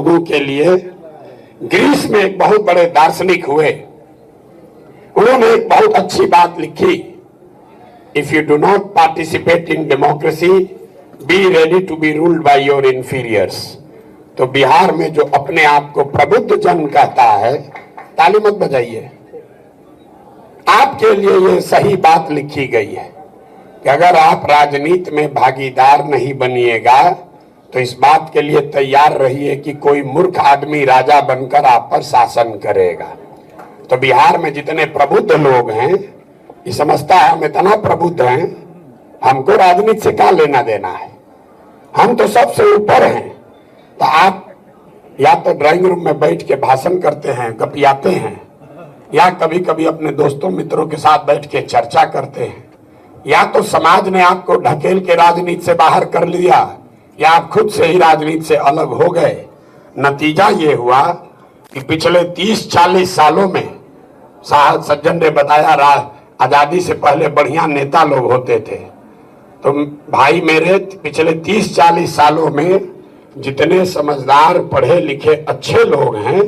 लोगों के लिए ग्रीस में एक बहुत बड़े दार्शनिक हुए, उन्होंने एक बहुत अच्छी बात लिखी, if you do not participate in democracy be ready to be ruled by your inferiors. तो बिहार में जो अपने आप को प्रबुद्ध जन कहता है, ताली मत बजाइए, आपके लिए ये सही बात लिखी गई है कि अगर आप राजनीति में भागीदार नहीं बनिएगा तो इस बात के लिए तैयार रहिए कि कोई मूर्ख आदमी राजा बनकर आप पर शासन करेगा। तो बिहार में जितने प्रबुद्ध लोग हैं, ये समझता है हम इतना प्रबुद्ध हैं, हमको राजनीति से क्या लेना देना है, हम तो सबसे ऊपर हैं। तो आप या तो ड्राइंग रूम में बैठ के भाषण करते हैं, गपियाते हैं, या कभी कभी अपने दोस्तों मित्रों के साथ बैठ के चर्चा करते हैं, या तो समाज ने आपको ढकेल के राजनीति से बाहर कर लिया, या आप खुद से ही राजनीति से अलग हो गए। नतीजा ये हुआ कि पिछले 30-40 सालों में, साहब सज्जन ने बताया, आजादी से पहले बढ़िया नेता लोग होते थे। तो भाई मेरे, पिछले 30-40 सालों में जितने समझदार पढ़े लिखे अच्छे लोग हैं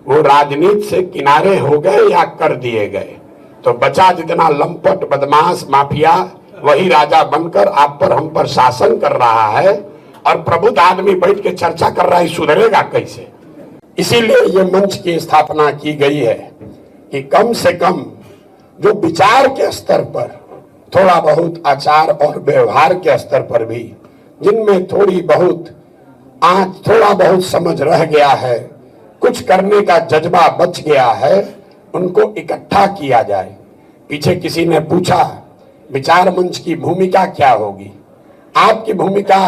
वो राजनीति से किनारे हो गए या कर दिए गए। तो बचा जितना लंपट बदमाश माफिया, वही राजा बनकर आप पर हम पर शासन कर रहा है, और प्रबुद्ध आदमी बैठ के चर्चा कर रहा है सुधरेगा कैसे। इसीलिए ये मंच की स्थापना की गई है कि कम से कम जो विचार के स्तर पर, थोड़ा बहुत आचार और व्यवहार के स्तर पर भी जिनमें थोड़ी बहुत समझ रह गया है, कुछ करने का जज्बा बच गया है, उनको इकट्ठा किया जाए। पीछे किसी ने पूछा विचार मंच की भूमिका क्या होगी। आपकी भूमिका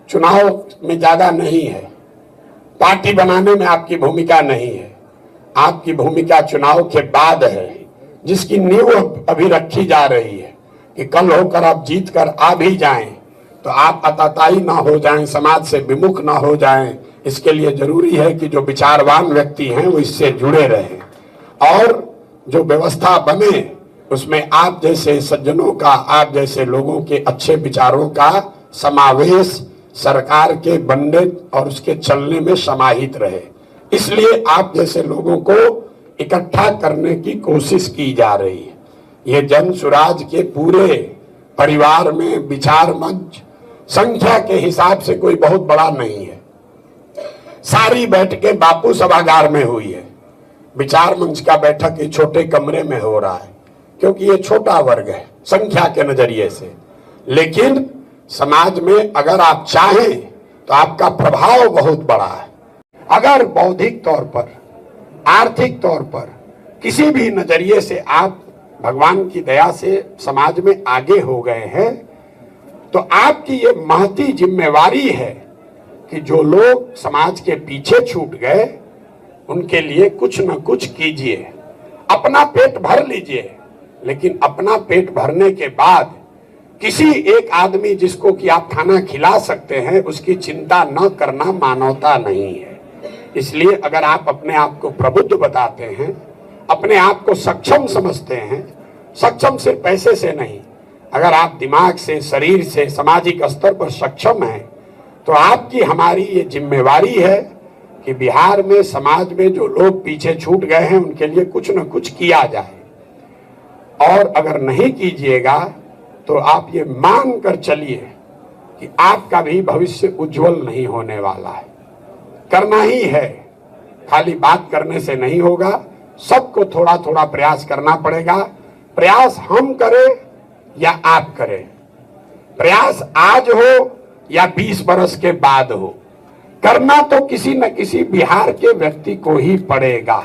चुनाव में ज्यादा नहीं है, पार्टी बनाने में आपकी भूमिका नहीं है, आपकी भूमिका चुनाव के बाद है, जिसकी नींव अभी रखी जा रही है कि कल होकर आप जीत कर आ भी जाएं तो आप आताताई ना हो जाएं, समाज से विमुख ना हो जाएं। इसके लिए जरूरी है कि जो विचारवान व्यक्ति हैं वो इससे जुड़े रहें, और जो व्यवस्था बने उसमें आप जैसे सज्जनों का, आप जैसे लोगों के अच्छे विचारों का समावेश सरकार के बनने और उसके चलने में समाहित रहे। इसलिए आप जैसे लोगों को इकट्ठा करने की कोशिश की जा रही है। ये जन सुराज के पूरे परिवार में विचार मंच संख्या के हिसाब से कोई बहुत बड़ा नहीं है, सारी बैठकें बापू सभागार में हुई है। विचार मंच का बैठक ये छोटे कमरे में हो रहा है क्योंकि ये छोटा वर्ग है संख्या के नजरिए से, लेकिन समाज में अगर आप चाहें तो आपका प्रभाव बहुत बड़ा है। अगर बौद्धिक तौर पर, आर्थिक तौर पर, किसी भी नजरिए से आप भगवान की दया से समाज में आगे हो गए हैं तो आपकी ये महती जिम्मेवारी है कि जो लोग समाज के पीछे छूट गए उनके लिए कुछ न कुछ कीजिए। अपना पेट भर लीजिए, लेकिन अपना पेट भरने के बाद किसी एक आदमी जिसको कि आप खाना खिला सकते हैं उसकी चिंता न करना मानवता नहीं है। इसलिए अगर आप अपने आप को प्रबुद्ध बताते हैं, अपने आप को सक्षम समझते हैं, सक्षम सिर्फ पैसे से नहीं, अगर आप दिमाग से, शरीर से, सामाजिक स्तर पर सक्षम हैं तो आपकी हमारी ये जिम्मेवारी है कि बिहार में समाज में जो लोग पीछे छूट गए हैं उनके लिए कुछ न कुछ किया जाए। और अगर नहीं कीजिएगा तो आप ये मान कर चलिए कि आपका भी भविष्य उज्जवल नहीं होने वाला है। करना ही है, खाली बात करने से नहीं होगा, सबको थोड़ा थोड़ा प्रयास करना पड़ेगा। प्रयास हम करें या आप करें, प्रयास आज हो या 20 बरस के बाद हो, करना तो किसी न किसी बिहार के व्यक्ति को ही पड़ेगा।